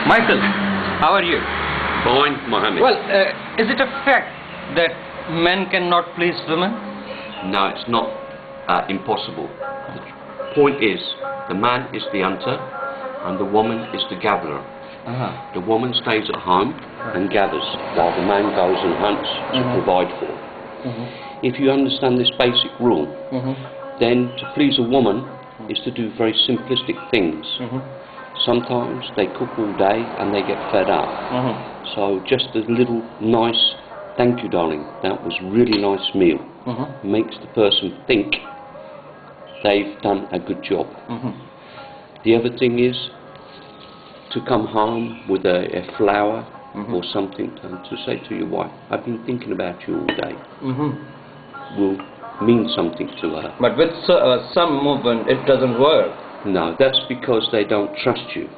Michael, how are you? Fine, Mohammed. Well, is it a fact that men cannot please women? No, it's not impossible. The point is, the man is the hunter and the woman is the gatherer. The woman stays at home and gathers, while the man goes and hunts to provide for. If you understand this basic rule, then to please a woman is to do very simplistic things. Sometimes they cook all day and they get fed up. So just a little nice, thank you darling, that was really nice meal, makes the person think they've done a good job. The other thing is to come home with a flower or something and to say to your wife, I've been thinking about you all day, will mean something to her. But with some women it doesn't work. No, that's because they don't trust you.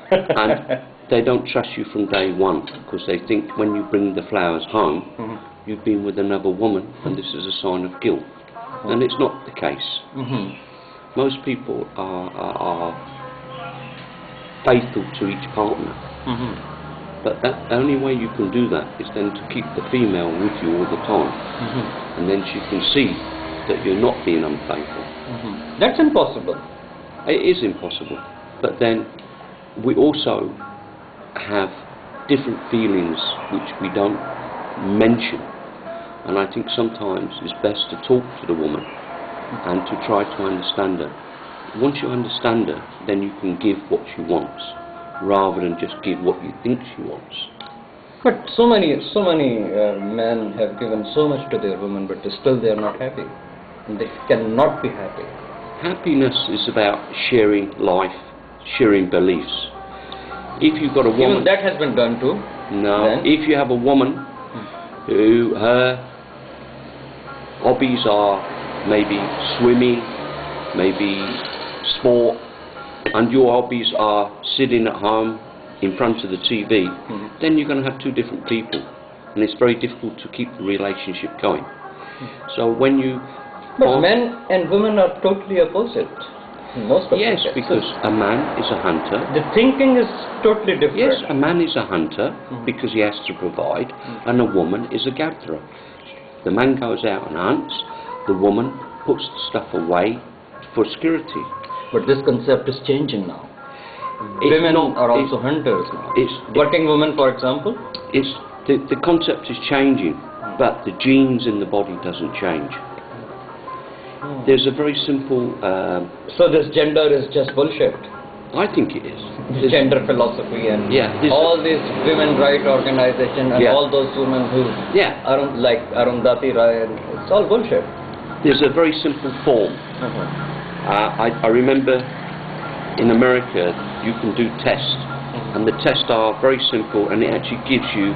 And they don't trust you from day one, because they think when you bring the flowers home, you've been with another woman and this is a sign of guilt. And it's not the case. Most people are faithful to each partner. But the only way you can do that is then to keep the female with you all the time. And then she can see that you're not being unfaithful. That's impossible. It is impossible. But then we also have different feelings which we don't mention. And I think sometimes it's best to talk to the woman and to try to understand her. Once you understand her, then you can give what she wants, rather than just give what you think she wants. But so many men have given so much to their women, but still they are not happy. And they cannot be happy. Happiness is about sharing life, sharing beliefs. If you've got a woman... Even that has been done too. No, then? if you have a woman who her hobbies are maybe swimming, maybe sport, and your hobbies are sitting at home in front of the TV, then you're going to have two different people, and it's very difficult to keep the relationship going. So when you... But men and women are totally opposite. Most of Yes, the cases. because a man is a hunter. The thinking is totally different. Yes, a man is a hunter because he has to provide, and a woman is a gatherer. The man goes out and hunts, the woman puts the stuff away for security. But this concept is changing now. It's Women not- are also hunters now. it's- Working women, for example. It's the concept is changing, but the genes in the body doesn't change. There's a very simple... So this gender is just bullshit. I think it is. This gender philosophy and all these women right organization and all those women who like Arundhati Roy, it's all bullshit. There's a very simple form. I remember in America you can do tests, and the tests are very simple, and it actually gives you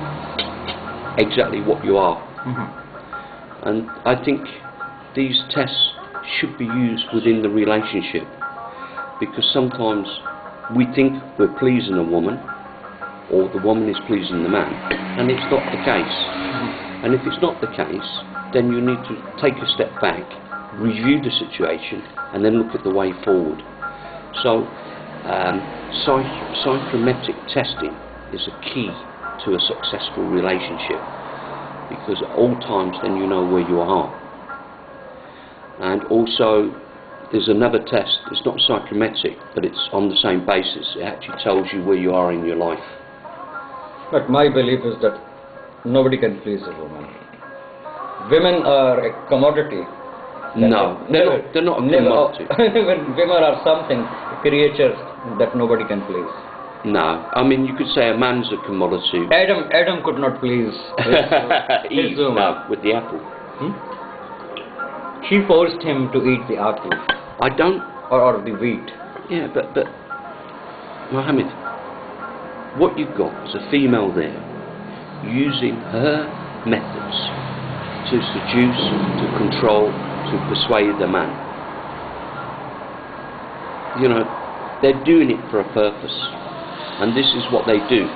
exactly what you are. And I think these tests should be used within the relationship, because sometimes we think we're pleasing a woman or the woman is pleasing the man, and it's not the case. And if it's not the case, then you need to take a step back, review the situation, and then look at the way forward. So psychometric testing is a key to a successful relationship, because at all times then you know where you are. And also there's another test, it's not psychometric, but it's on the same basis. It actually tells you where you are in your life. But my belief is that nobody can please a woman. Women are a commodity. No, they're not a commodity. Women are something, creatures that nobody can please. No, I mean you could say a man's a commodity. Adam could not please his woman. No, with the apple. She forced him to eat the apple. I don't... Or the wheat. Yeah, but Mohammed, what you've got is a female there using her methods to seduce, to control, to persuade the man. You know, they're doing it for a purpose, and this is what they do.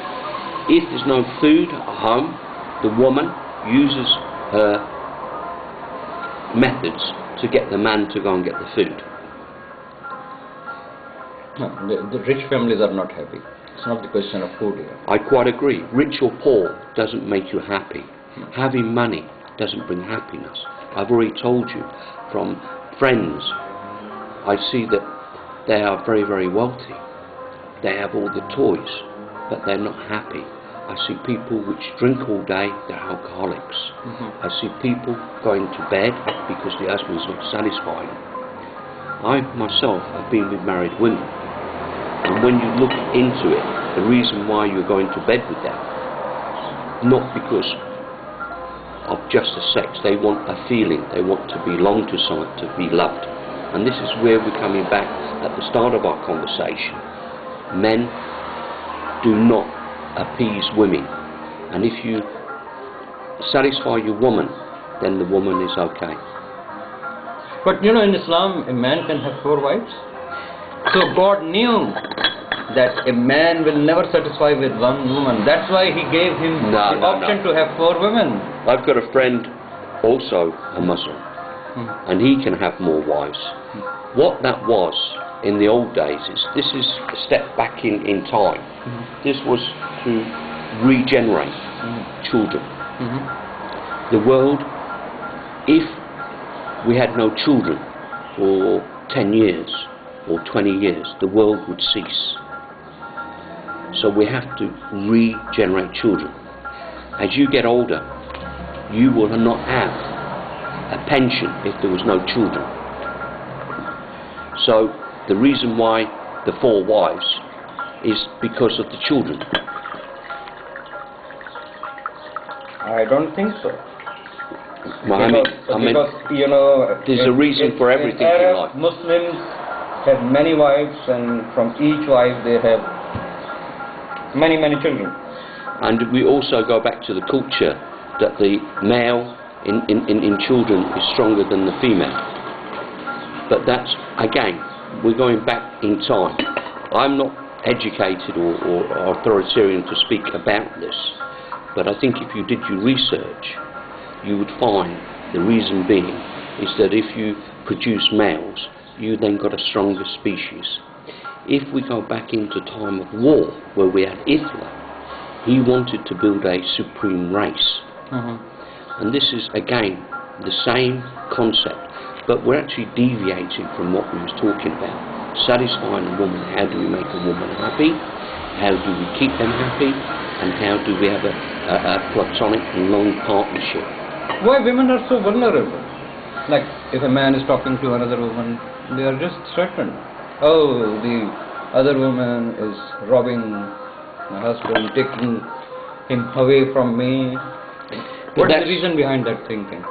If there's no food at home, the woman uses her methods to get the man to go and get the food. No, the rich families are not happy. It's not the question of food here. I quite agree. Rich or poor doesn't make you happy. Having money doesn't bring happiness. I've already told you from friends, I see that they are very, very wealthy. They have all the toys, but they're not happy. I see people which drink all day, they're alcoholics. I see people going to bed because the husband's not satisfied. I myself have been with married women, and when you look into it, the reason why you're going to bed with them, not because of just the sex, they want a feeling, they want to belong to someone, to be loved. And this is where we're coming back at the start of our conversation. Men do not appease women, and if you satisfy your woman, then the woman is okay. But you know, in Islam, a man can have 4 wives. So God knew that a man will never satisfy with one woman. That's why He gave him the option to have 4 women. I've got a friend, also a Muslim, and he can have more wives. What that was in the old days this is a step back in time. This was to regenerate children. The world, if we had no children for 10 years or 20 years, the world would cease. So we have to regenerate children. As you get older, you will not have a pension if there was no children. So the reason why the 4 wives is because of the children. I don't think so. Well, because you know, there's a reason for everything in life. Muslims have many wives, and from each wife they have many children. And we also go back to the culture that the male in children is stronger than the female. But that's, again, we're going back in time. I'm not educated or authoritarian to speak about this, but I think if you did your research, you would find the reason being is that if you produce males, you then got a stronger species. If we go back into time of war, where we had Hitler, he wanted to build a supreme race. And this is, again, the same concept, but we're actually deviating from what we was talking about. Satisfying a woman, how do we make a woman happy? How do we keep them happy? And how do we have a platonic and long partnership? Why women are so vulnerable? Like, if a man is talking to another woman, they are just threatened. Oh, the other woman is robbing my husband, taking him away from me. What is the reason behind that thinking?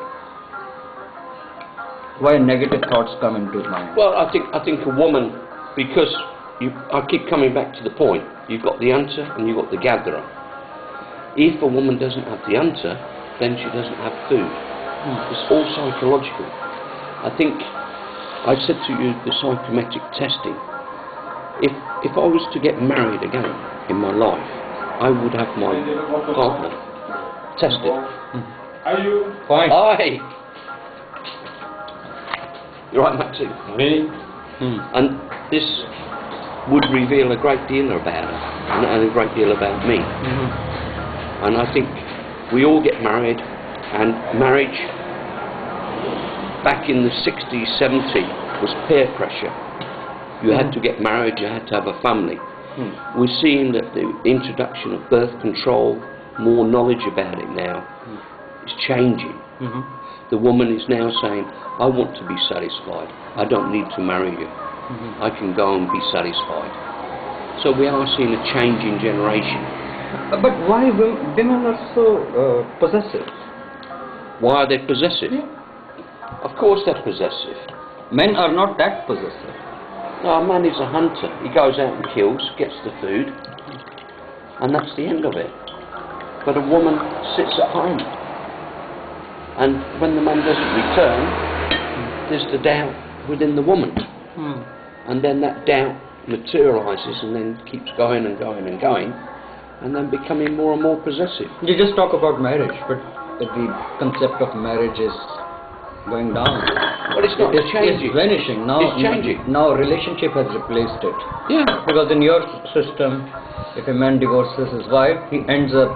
Why negative thoughts come into mind? Well, I think a woman, because I keep coming back to the point, you've got the hunter and you've got the gatherer. If a woman doesn't have the hunter, then she doesn't have food. It's all psychological. I think I said to you the psychometric testing. If I was to get married again in my life, I would have my partner tested. Are you fine? Aye. You're right, Maxine. Me? And this would reveal a great deal about her and a great deal about me. And I think we all get married, and marriage back in the 60s, 70s was peer pressure. You had to get married, you had to have a family. We're seeing that the introduction of birth control, more knowledge about it now, is changing. The woman is now saying, I want to be satisfied, I don't need to marry you, I can go and be satisfied. So we are seeing a change in generation. But why women are so possessive? Why are they possessive? Of course they're possessive. Men are not that possessive. No, a man is a hunter. He goes out and kills, gets the food, and that's the end of it. But a woman sits at home, and when the man doesn't return, there's the doubt within the woman. And then that doubt materialises and then keeps going and going and going, and then becoming more and more possessive. You just talk about marriage, but the concept of marriage is going down. But it's not changing. It's vanishing. Now, It's changing. Now relationship has replaced it. Yeah. Because in your system, if a man divorces his wife, he ends up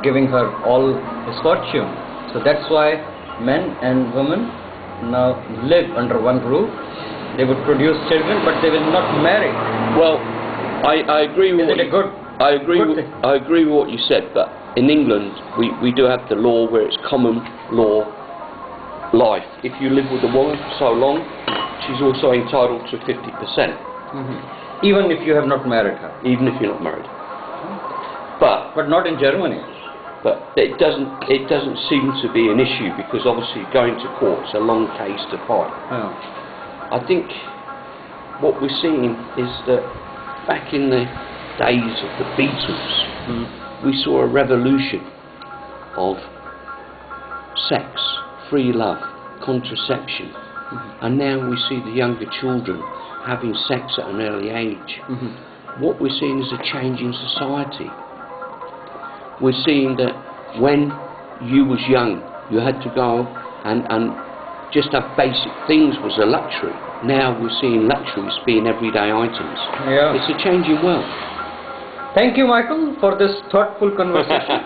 giving her all his fortune. So that's why men and women now live under one roof. They would produce children, but they will not marry. Well, I agree with Is what it a you, good? I agree. good With, thing? I agree with what you said, but in England we do have the law where it's common law life. If you live with a woman for so long, she's also entitled to 50%, Even if you have not married her. even if you're not married. But But not in Germany. it doesn't seem to be an issue because obviously going to court's a long case to fight. Yeah. I think what we're seeing is that back in the days of the Beatles, we saw a revolution of sex, free love, contraception, and now we see the younger children having sex at an early age. What we're seeing is a change in society. We're seeing that when you was young, you had to go and just have basic things was a luxury. Now we're seeing luxuries being everyday items. Yeah. It's a changing world. Thank you, Michael, for this thoughtful conversation.